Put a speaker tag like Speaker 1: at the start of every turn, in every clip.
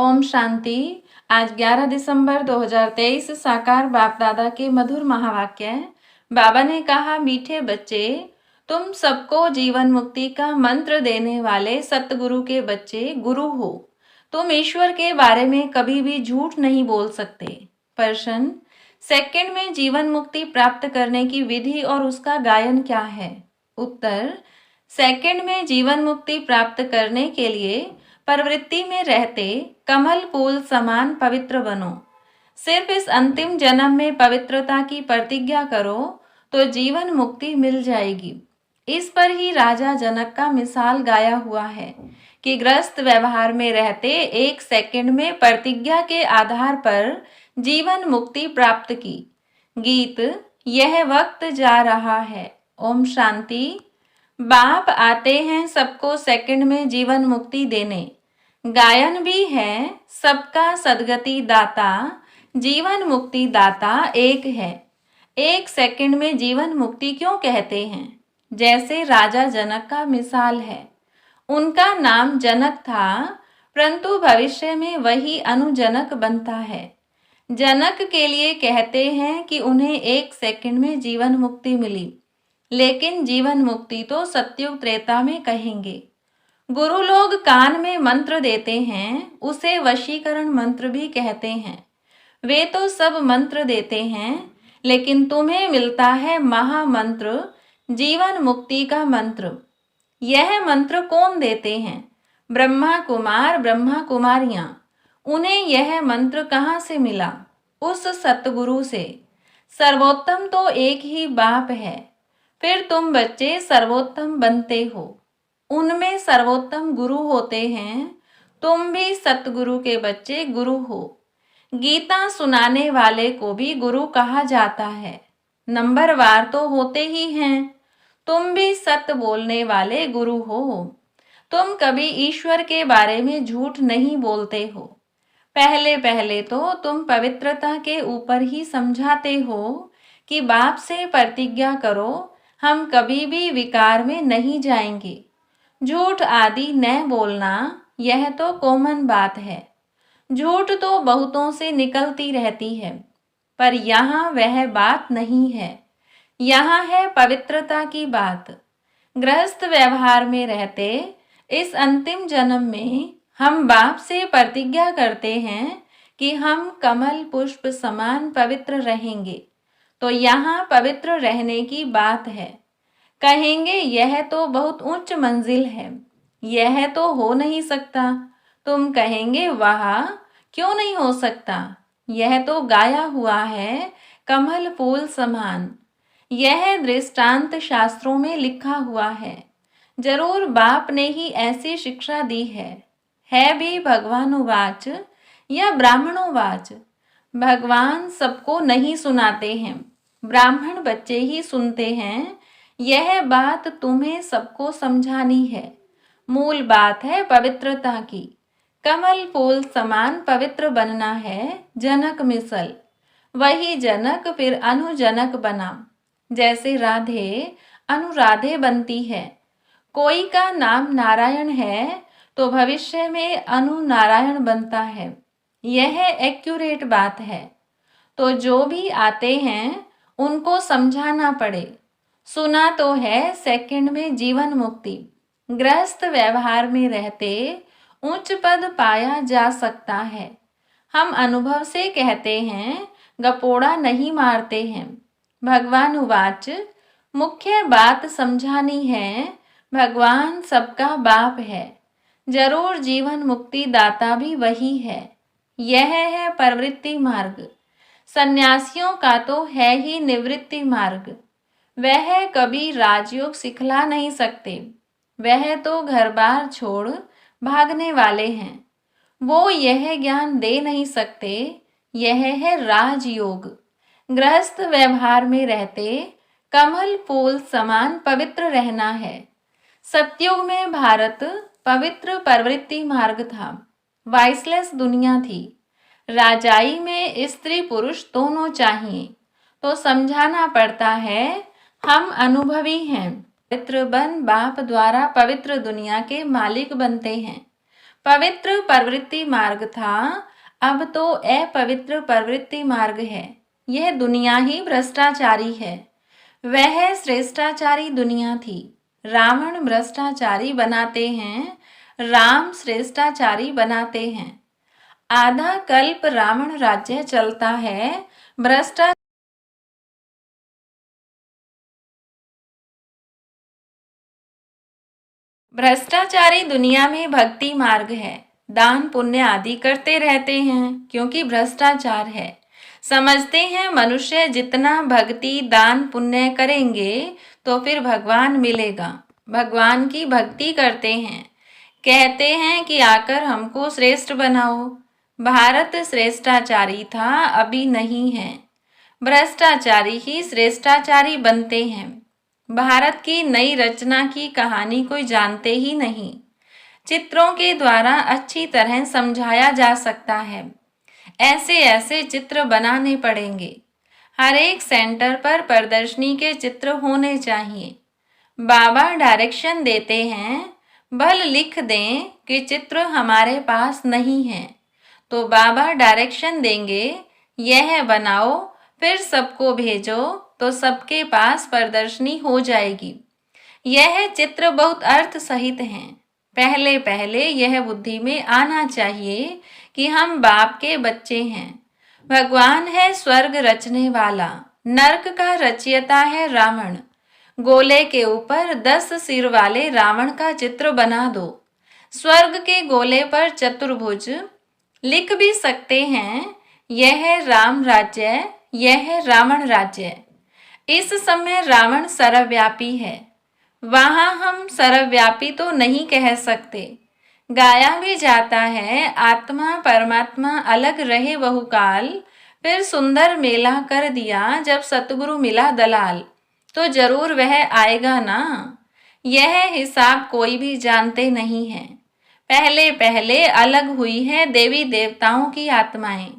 Speaker 1: ओम शांति। आज 11 दिसंबर 2023 साकार बाप दादा के मधुर महावाक्य। बाबा ने कहा, मीठे बच्चे, तुम सबको जीवन मुक्ति का मंत्र देने वाले सतगुरु के बच्चे गुरु हो। तुम ईश्वर के बारे में कभी भी झूठ नहीं बोल सकते। प्रश्न, सेकंड में जीवन मुक्ति प्राप्त करने की विधि और उसका गायन क्या है? उत्तर, सेकंड में जीवन मुक्ति प्राप्त करने के लिए प्रवृत्ति में रहते कमल फूल समान पवित्र बनो। सिर्फ इस अंतिम जन्म में पवित्रता की प्रतिज्ञा करो तो जीवन मुक्ति मिल जाएगी। इस पर ही राजा जनक का मिसाल गाया हुआ है कि ग्रस्त व्यवहार में रहते 1 सेकंड में प्रतिज्ञा के आधार पर जीवन मुक्ति प्राप्त की। गीत, यह वक्त जा रहा है। ओम शांति। बाप आते हैं सबको सेकंड में जीवन मुक्ति देने। गायन भी है, सबका सदगति दाता, जीवन मुक्ति दाता एक है। 1 सेकंड में जीवन मुक्ति क्यों कहते हैं? जैसे राजा जनक का मिसाल है। उनका नाम जनक था, परंतु भविष्य में वही अनुजनक बनता है। जनक के लिए कहते हैं कि उन्हें 1 सेकंड में जीवन मुक्ति मिली, लेकिन जीवन मुक्ति तो सत्युग त्रेता में कहेंगे। गुरु लोग कान में मंत्र देते हैं, उसे वशीकरण मंत्र भी कहते हैं। वे तो सब मंत्र देते हैं, लेकिन तुम्हें मिलता है महामंत्र, जीवन मुक्ति का मंत्र। यह मंत्र कौन देते हैं? ब्रह्मा कुमार, ब्रह्मा कुमारियां। उन्हें यह मंत्र कहाँ से मिला? उस सतगुरु से। सर्वोत्तम तो एक ही बाप है, फिर तुम बच्चे सर्वोत्तम बनते हो। उनमें सर्वोत्तम गुरु होते हैं, तुम भी सतगुरु के बच्चे गुरु हो। गीता सुनाने वाले को भी गुरु कहा जाता है। नंबरवार तो होते ही हैं। तुम भी सत्य बोलने वाले गुरु हो। तुम कभी ईश्वर के बारे में झूठ नहीं बोलते हो। पहले पहले तो तुम पवित्रता के ऊपर ही समझाते हो कि बाप से प्रतिज्ञा करो, हम कभी भी विकार में नहीं जाएंगे। झूठ आदि न बोलना, यह तो कॉमन बात है। झूठ तो बहुतों से निकलती रहती है, पर यहाँ वह बात नहीं है। यहाँ है पवित्रता की बात। गृहस्थ व्यवहार में रहते इस अंतिम जन्म में हम बाप से प्रतिज्ञा करते हैं कि हम कमल पुष्प समान पवित्र रहेंगे। तो यहाँ पवित्र रहने की बात है। कहेंगे यह तो बहुत उच्च मंजिल है, यह तो हो नहीं सकता। तुम कहेंगे वाह, क्यों नहीं हो सकता? यह तो गाया हुआ है कमल फूल समान। यह दृष्टांत शास्त्रों में लिखा हुआ है। जरूर बाप ने ही ऐसी शिक्षा दी है भी भगवानुवाच या ब्राह्मणोवाच। भगवान सबको नहीं सुनाते हैं, ब्राह्मण बच्चे ही सुनते हैं। यह बात तुम्हें सबको समझानी है। मूल बात है पवित्रता की। कमल फूल समान पवित्र बनना है। जनक मिसल, वही जनक फिर अनुजनक बना। जैसे राधे अनुराधे बनती है। कोई का नाम नारायण है तो भविष्य में अनु नारायण बनता है। यह एक्यूरेट बात है। तो जो भी आते हैं उनको समझाना पड़े। सुना तो है सेकंड में जीवन मुक्ति। गृहस्थ व्यवहार में रहते उच्च पद पाया जा सकता है। हम अनुभव से कहते हैं, गपोड़ा नहीं मारते हैं। भगवान उवाच, मुख्य बात समझानी है। भगवान सबका बाप है। जरूर जीवन मुक्ति दाता भी वही है। यह है प्रवृत्ति मार्ग। सन्यासियों का तो है ही निवृत्ति मार्ग। वह कभी राजयोग सिखला नहीं सकते। वह तो घर बार छोड़ भागने वाले हैं। वो यह ज्ञान दे नहीं सकते। यह है राजयोग। गृहस्थ व्यवहार में रहते कमल फूल समान पवित्र रहना है। सतयुग में भारत पवित्र प्रवृत्ति मार्ग था। वाइसलेस दुनिया थी। राजाई में स्त्री पुरुष दोनों चाहिए। तो समझाना पड़ता है, हम अनुभवी हैं। पवित्र बन बाप द्वारा पवित्र दुनिया के मालिक बनते हैं। पवित्र प्रवृत्ति मार्ग था, अब तो अपवित्र प्रवृत्ति मार्ग है। यह दुनिया ही भ्रष्टाचारी है। वह श्रेष्ठाचारी दुनिया थी। रावण भ्रष्टाचारी बनाते हैं, राम श्रेष्ठाचारी बनाते हैं। आधा कल्प रावण राज्य चलता है, भ्रष्टाचारी दुनिया में भक्ति मार्ग है। दान पुण्य आदि करते रहते हैं, क्योंकि भ्रष्टाचार है। समझते हैं मनुष्य जितना भक्ति दान पुण्य करेंगे तो फिर भगवान मिलेगा। भगवान की भक्ति करते हैं, कहते हैं कि आकर हमको श्रेष्ठ बनाओ। भारत श्रेष्ठाचारी था, अभी नहीं है। भ्रष्टाचारी ही श्रेष्ठाचारी बनते हैं। भारत की नई रचना की कहानी कोई जानते ही नहीं। चित्रों के द्वारा अच्छी तरह समझाया जा सकता है। ऐसे ऐसे चित्र बनाने पड़ेंगे। हर एक सेंटर पर प्रदर्शनी के चित्र होने चाहिए। बाबा डायरेक्शन देते हैं, भल लिख दें कि चित्र हमारे पास नहीं है, तो बाबा डायरेक्शन देंगे, यह बनाओ, फिर सबको भेजो, तो सबके पास प्रदर्शनी हो जाएगी। यह चित्र बहुत अर्थ सहित हैं। पहले पहले यह बुद्धि में आना चाहिए कि हम बाप के बच्चे हैं। भगवान है स्वर्ग रचने वाला, नरक का रचयिता है रावण। गोले के ऊपर 10 सिर वाले रावण का चित्र बना दो। स्वर्ग के गोले पर चतुर्भुज लिख भी सकते हैं, यह है राम राज्य, यह है रावण राज्य। इस समय रावण सर्वव्यापी है, वहां हम सर्वव्यापी तो नहीं कह सकते। गाया भी जाता है, आत्मा परमात्मा अलग रहे बहुकाल, फिर सुंदर मेला कर दिया जब सतगुरु मिला दलाल, तो जरूर वह आएगा ना। यह हिसाब कोई भी जानते नहीं है। पहले पहले अलग हुई है देवी देवताओं की आत्माएं।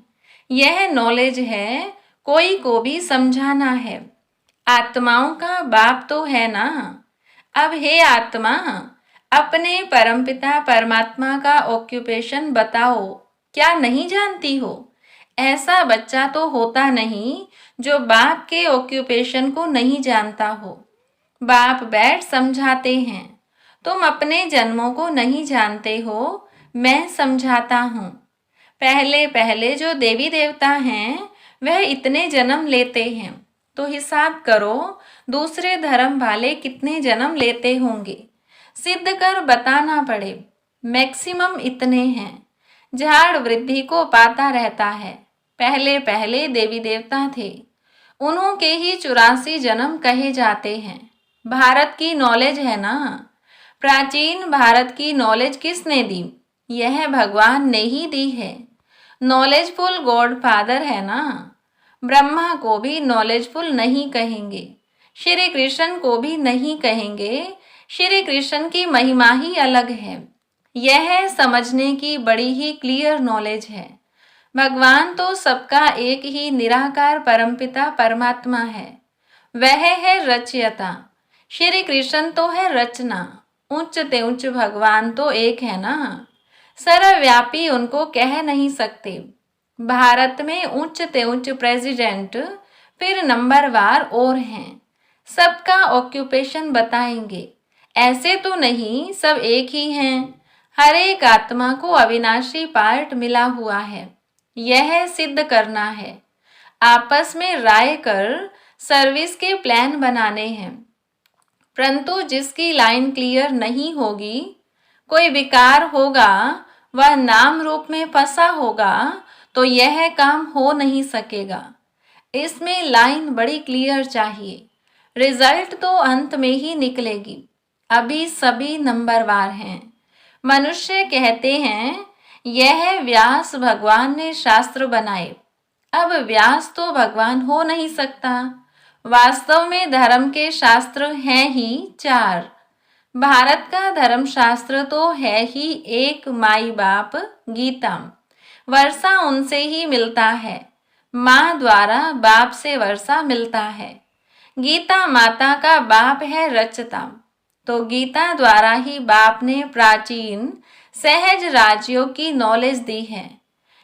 Speaker 1: यह नॉलेज है, कोई को भी समझाना है। आत्माओं का बाप तो है ना। अब हे आत्मा, अपने परमपिता परमात्मा का ऑक्यूपेशन बताओ, क्या नहीं जानती हो? ऐसा बच्चा तो होता नहीं जो बाप के ऑक्यूपेशन को नहीं जानता हो। बाप बैठ समझाते हैं, तुम अपने जन्मों को नहीं जानते हो, मैं समझाता हूँ। पहले पहले जो देवी देवता हैं वह इतने जन्म लेते हैं, तो हिसाब करो दूसरे धर्म वाले कितने जन्म लेते होंगे। सिद्ध कर बताना पड़े, मैक्सिमम इतने हैं। झाड़ वृद्धि को पाता रहता है। पहले पहले देवी देवता थे, उन्हों के ही 84 जन्म कहे जाते हैं। भारत की नॉलेज है ना। प्राचीन भारत की नॉलेज किसने दी? यह भगवान ने ही दी है। नॉलेजफुल गॉड फादर है ना। ब्रह्मा को भी नॉलेजफुल नहीं कहेंगे, श्री कृष्ण को भी नहीं कहेंगे। श्री कृष्ण की महिमा ही अलग है। यह समझने की बड़ी ही क्लियर नॉलेज है। भगवान तो सबका एक ही निराकार परमपिता परमात्मा है। वह है रचयिता। श्री कृष्ण तो है रचना। उच्च ते उच्च भगवान तो एक है ना। सर्वव्यापी उनको कह नहीं सकते। भारत में उच्च ते उच्च प्रेसिडेंट, फिर नंबरवार और हैं। सबका ऑक्यूपेशन बताएंगे। ऐसे तो नहीं सब एक ही हैं। हर एक आत्मा को अविनाशी पार्ट मिला हुआ है। यह सिद्ध करना है। आपस में राय कर सर्विस के प्लान बनाने हैं। परंतु जिसकी लाइन क्लियर नहीं होगी, कोई विकार होगा, वह नाम रूप में फंसा होगा, तो यह काम हो नहीं सकेगा। इसमें लाइन बड़ी क्लियर चाहिए। रिजल्ट तो अंत में ही निकलेगी। अभी सभी नंबरवार हैं। मनुष्य कहते हैं यह व्यास भगवान ने शास्त्र बनाए। अब व्यास तो भगवान हो नहीं सकता। वास्तव में धर्म के शास्त्र हैं ही 4। भारत का धर्म शास्त्र तो है ही एक, माई बाप गीता। वर्षा उनसे ही मिलता है। माँ द्वारा बाप से वर्षा मिलता है। गीता माता का बाप है रचता, तो गीता द्वारा ही बाप ने प्राचीन सहज राजयोग की नॉलेज दी है।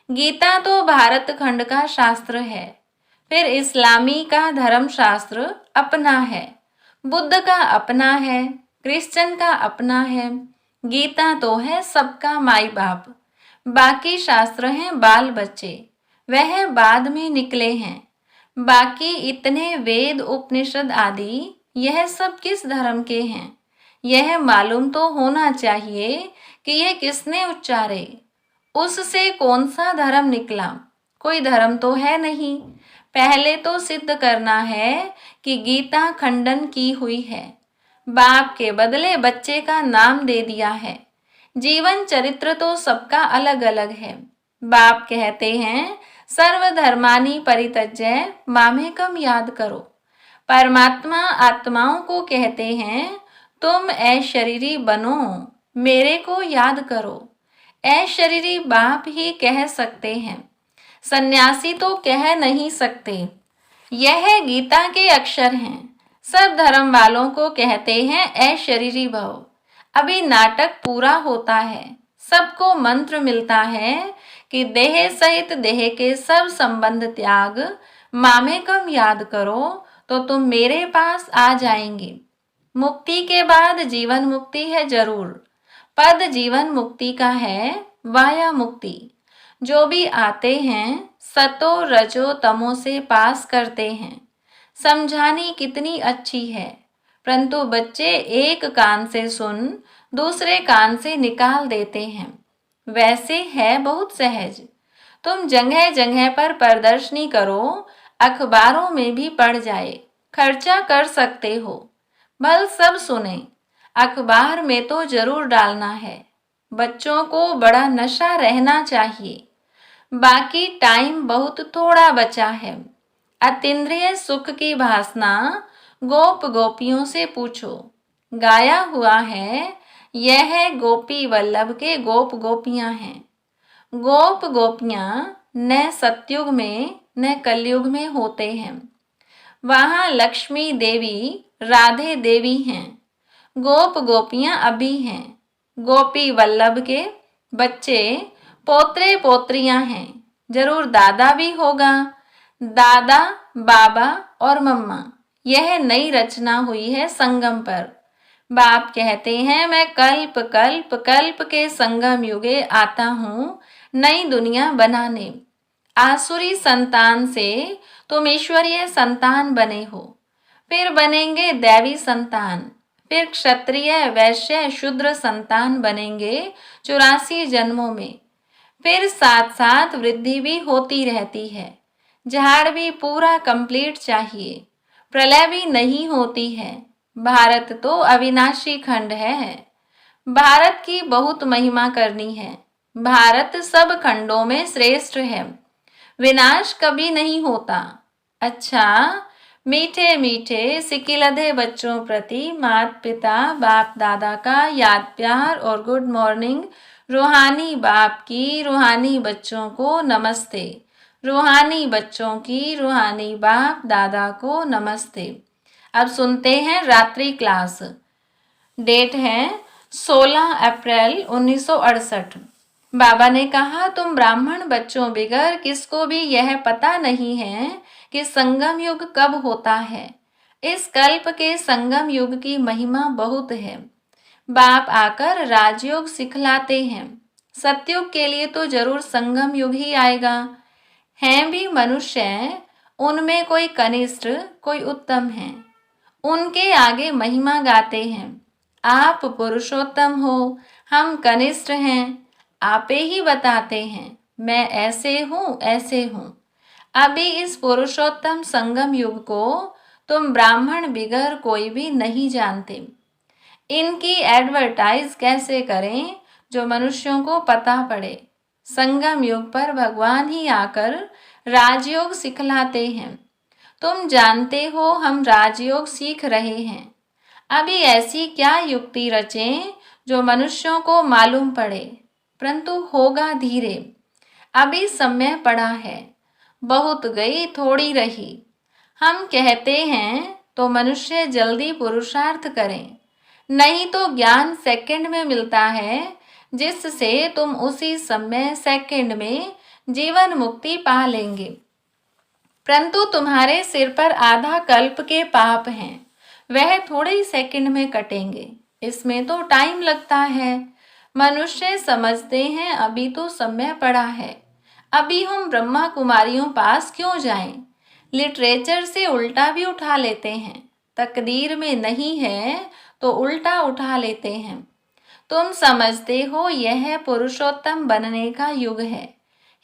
Speaker 1: गीता तो भारत खंड का शास्त्र है, फिर इस्लामी का धर्म शास्त्र अपना है, बुद्ध का अपना है, क्रिश्चियन का अपना है। गीता तो है सबका माई बाप, बाकी शास्त्र हैं बाल बच्चे, वह बाद में निकले हैं। बाकी इतने वेद उपनिषद आदि यह सब किस धर्म के हैं, यह मालूम तो होना चाहिए कि यह किसने उच्चारे, उससे कौन सा धर्म निकला। कोई धर्म तो है नहीं, पहले तो सिद्ध करना है कि गीता खंडन की हुई है। बाप के बदले बच्चे का नाम दे दिया है। जीवन चरित्र तो सबका अलग अलग है। बाप कहते हैं सर्वधर्मानि परित्यज्य मामेकम याद करो। परमात्मा आत्माओं को कहते हैं तुम अशरीरी बनो, मेरे को याद करो। अशरीरी बाप ही कह सकते हैं, सन्यासी तो कह नहीं सकते। यह गीता के अक्षर हैं। सब धर्म वालों को कहते हैं अशरीरी भव। अभी नाटक पूरा होता है, सबको मंत्र मिलता है कि देह सहित देह के सब संबंध त्याग, मामेकम याद करो तो तुम मेरे पास आ जाएंगे। मुक्ति के बाद जीवन मुक्ति है जरूर। पद जीवन मुक्ति का है, वाया मुक्ति। जो भी आते हैं सतो रजो तमो से पास करते हैं। समझानी कितनी अच्छी है, परंतु बच्चे एक कान से सुन दूसरे कान से निकाल देते हैं। वैसे है बहुत सहज। तुम जगह जगह पर प्रदर्शनी करो, अखबारों में भी पड़ जाए, खर्चा कर सकते हो, भल सब सुने। अखबार में तो जरूर डालना है। बच्चों को बड़ा नशा रहना चाहिए। बाकी टाइम बहुत थोड़ा बचा है। अतीन्द्रिय सुख की भासना गोप गोपियों से पूछो। गाया हुआ है, यह गोपी वल्लभ के गोप गोपियां हैं। गोप गोपियां न सतयुग में न कलयुग में होते हैं। वहां लक्ष्मी देवी राधे देवी हैं। गोप गोपियां अभी हैं। गोपी वल्लभ के बच्चे पोत्रे पोत्रियां हैं। जरूर दादा भी होगा। दादा बाबा और मम्मा, यह नई रचना हुई है संगम पर। बाप कहते हैं मैं कल्प कल्प कल्प के संगम युगे आता हूँ नई दुनिया बनाने। आसुरी संतान से तुम ईश्वरीय संतान बने हो, फिर बनेंगे दैवी संतान, फिर क्षत्रिय वैश्य शूद्र संतान बनेंगे 84 जन्मों में। फिर साथ साथ वृद्धि भी होती रहती है। झाड़ भी पूरा कंप्लीट चाहिए। प्रलय भी नहीं होती है। भारत तो अविनाशी खंड है। भारत की बहुत महिमा करनी है। भारत सब खंडों में श्रेष्ठ है। विनाश कभी नहीं होता। अच्छा, मीठे मीठे सिकिलधे बच्चों प्रति माता पिता बाप दादा का याद प्यार और गुड मॉर्निंग। रूहानी बाप की रूहानी बच्चों को नमस्ते। रूहानी बच्चों की रूहानी बाप दादा को नमस्ते। अब सुनते हैं रात्रि क्लास। डेट है 16 अप्रैल 1968। बाबा ने कहा तुम ब्राह्मण बच्चों बिगर किसको भी यह पता नहीं है कि संगम युग कब होता है। इस कल्प के संगम युग की महिमा बहुत है। बाप आकर राजयोग सिखलाते हैं। सतयुग के लिए तो जरूर संगम युग ही आएगा। हैं भी मनुष्य, उनमें कोई कनिष्ठ कोई उत्तम है। उनके आगे महिमा गाते हैं। आप पुरुषोत्तम हो, हम कनिष्ठ हैं। आपे ही बताते हैं मैं ऐसे हूँ ऐसे हूँ। अभी इस पुरुषोत्तम संगम युग को तुम ब्राह्मण बिगर कोई भी नहीं जानते। इनकी एडवर्टाइज कैसे करें जो मनुष्यों को पता पड़े। संगम युग पर भगवान ही आकर राजयोग सिखलाते हैं। तुम जानते हो हम राजयोग सीख रहे हैं। अभी ऐसी क्या युक्ति रचें जो मनुष्यों को मालूम पड़े, परंतु होगा धीरे। अभी समय पड़ा है, बहुत गई थोड़ी रही। हम कहते हैं तो मनुष्य जल्दी पुरुषार्थ करें, नहीं तो ज्ञान सेकंड में मिलता है, जिससे तुम उसी समय सेकंड में जीवन मुक्ति पा लेंगे। परंतु तुम्हारे सिर पर आधा कल्प के पाप हैं, वह थोड़े ही सेकंड में कटेंगे, इसमें तो टाइम लगता है। मनुष्य समझते हैं अभी तो समय पड़ा है, अभी हम ब्रह्मा कुमारियों पास क्यों जाएं? लिटरेचर से उल्टा भी उठा लेते हैं, तकदीर में नहीं है तो उल्टा उठा लेते हैं। तुम समझते हो यह पुरुषोत्तम बनने का युग है,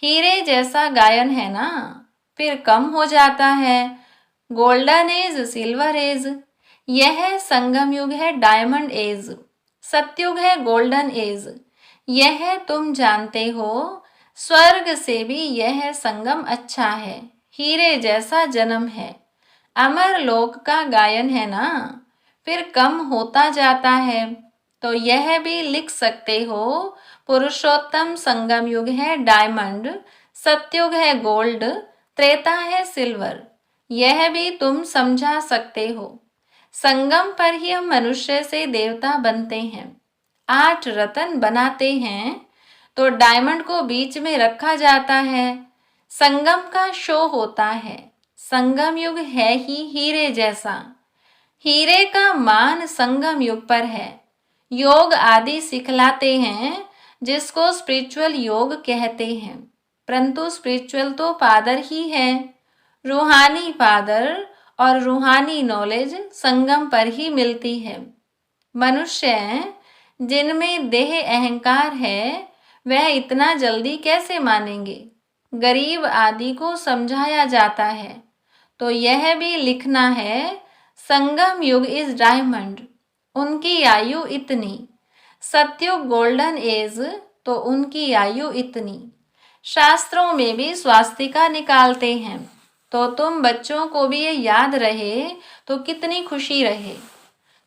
Speaker 1: हीरे जैसा गायन है ना, फिर कम हो जाता है। गोल्डन एज, सिल्वर एज, यह संगम युग है, डायमंड एज। सतयुग है गोल्डन एज, यह तुम जानते हो। स्वर्ग से भी यह संगम अच्छा है, हीरे जैसा जन्म है। अमर लोक का गायन है ना, फिर कम होता जाता है। तो यह भी लिख सकते हो, पुरुषोत्तम संगम युग है डायमंड, सतयुग है गोल्ड, त्रेता है सिल्वर। यह भी तुम समझा सकते हो। संगम पर ही हम मनुष्य से देवता बनते हैं। 8 रत्न बनाते हैं तो डायमंड को बीच में रखा जाता है। संगम का शो होता है। संगम युग है ही हीरे जैसा। हीरे का मान संगम युग पर है। योग आदि सिखलाते हैं, जिसको स्पिरिचुअल योग कहते हैं, परंतु स्पिरिचुअल तो फादर ही है। रूहानी फादर और रूहानी नॉलेज संगम पर ही मिलती है। मनुष्य जिनमें देह अहंकार है, वह इतना जल्दी कैसे मानेंगे? गरीब आदि को समझाया जाता है तो यह भी लिखना है, संगम युग इज डायमंड, उनकी आयु इतनी। सतयुग गोल्डन एज, तो उनकी आयु इतनी। शास्त्रों में भी स्वास्तिका निकालते हैं, तो तुम बच्चों को भी ये याद रहे तो कितनी खुशी रहे।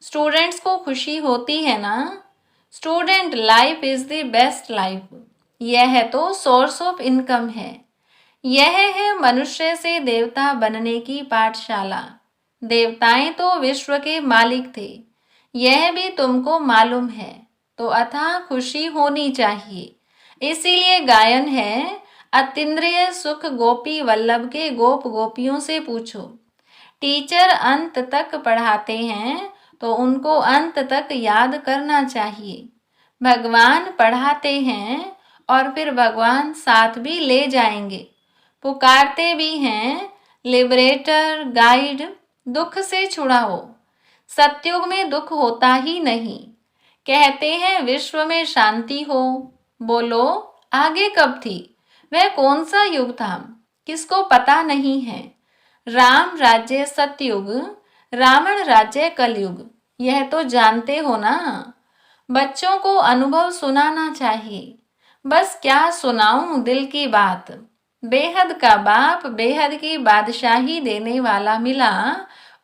Speaker 1: स्टूडेंट्स को खुशी होती है ना। Student life is the best life, यह तो सोर्स ऑफ इनकम है। यह है मनुष्य से देवता बनने की पाठशाला। देवताएं तो विश्व के मालिक थे, यह भी तुमको मालूम है, तो अथाह खुशी होनी चाहिए। इसीलिए गायन है, अतीन्द्रिय सुख गोपी वल्लभ के गोप गोपियों से पूछो। टीचर अंत तक पढ़ाते हैं तो उनको अंत तक याद करना चाहिए। भगवान पढ़ाते हैं और फिर भगवान साथ भी ले जाएंगे। पुकारते भी हैं, लिबरेटर, गाइड, दुख से छुड़ाओ। सतयुग में दुख होता ही नहीं। कहते हैं विश्व में शांति हो। बोलो आगे कब थी? वह कौन सा युग था? किसको पता नहीं है। राम राज्य सतयुग, रावण राज्य कलयुग, यह तो जानते हो ना। बच्चों को अनुभव सुनाना चाहिए। बस क्या सुनाऊं दिल की बात। बेहद का बाप बेहद की बादशाही देने वाला मिला,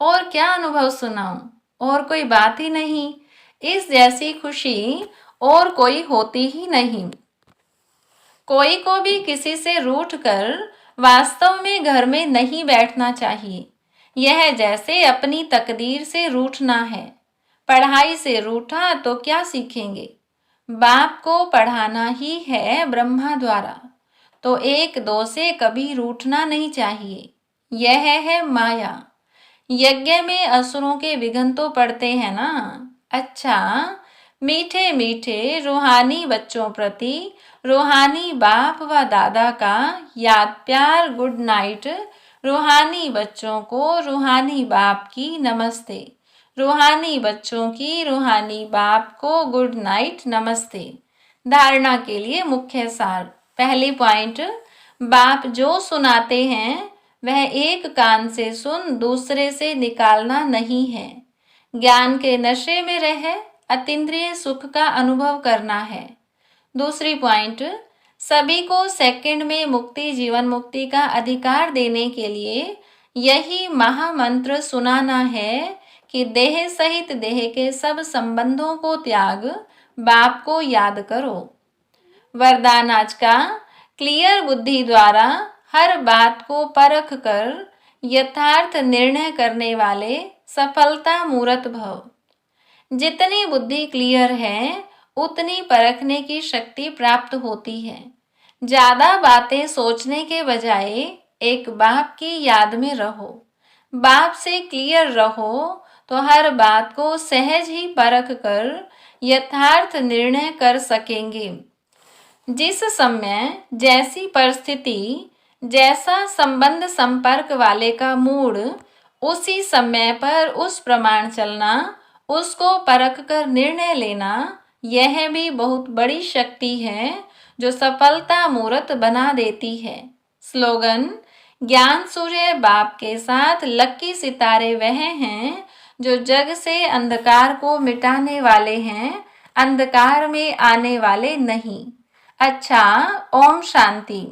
Speaker 1: और क्या अनुभव सुनाऊं? और कोई बात ही नहीं। इस जैसी खुशी और कोई होती ही नहीं। कोई को भी किसी से रूठ कर वास्तव में घर में नहीं बैठना चाहिए। यह जैसे अपनी तकदीर से रूठना है। पढ़ाई से रूठा तो क्या सीखेंगे? बाप को पढ़ाना ही है ब्रह्मा द्वारा, तो 1-2 से कभी रूठना नहीं चाहिए। यह है माया। यज्ञ में असुरों के विघ्न तो पड़ते हैं ना। अच्छा, मीठे मीठे रूहानी बच्चों प्रति रूहानी बाप व दादा का याद प्यार गुड नाइट। रूहानी बच्चों को रूहानी बाप की नमस्ते। रूहानी बच्चों की रूहानी बाप को गुड नाइट नमस्ते। धारणा के लिए मुख्य सार। पहली पॉइंट, बाप जो सुनाते हैं वह एक कान से सुन दूसरे से निकालना नहीं है। ज्ञान के नशे में रह अतीन्द्रिय सुख का अनुभव करना है। दूसरी पॉइंट, सभी को सेकंड में मुक्ति जीवन मुक्ति का अधिकार देने के लिए यही महामंत्र सुनाना है कि देह सहित देह के सब संबंधों को त्याग बाप को याद करो। वरदान आज का, क्लियर बुद्धि द्वारा हर बात को परख कर यथार्थ निर्णय करने वाले सफलता मूर्त भव। जितनी बुद्धि क्लियर है उतनी परखने की शक्ति प्राप्त होती है। ज्यादा बातें सोचने के बजाय एक बाप की याद में रहो, बाप से क्लियर रहो, तो हर बात को सहज ही परख कर यथार्थ निर्णय कर सकेंगे। जिस समय जैसी परिस्थिति, जैसा संबंध संपर्क वाले का मूड, उसी समय पर उस प्रमाण चलना, उसको परख कर निर्णय लेना, यह भी बहुत बड़ी शक्ति है जो सफलता मूर्त बना देती है। स्लोगन: ज्ञान सूर्य बाप के साथ लकी सितारे वह हैं जो जग से अंधकार को मिटाने वाले हैं, अंधकार में आने वाले नहीं। अच्छा, ओम शांति।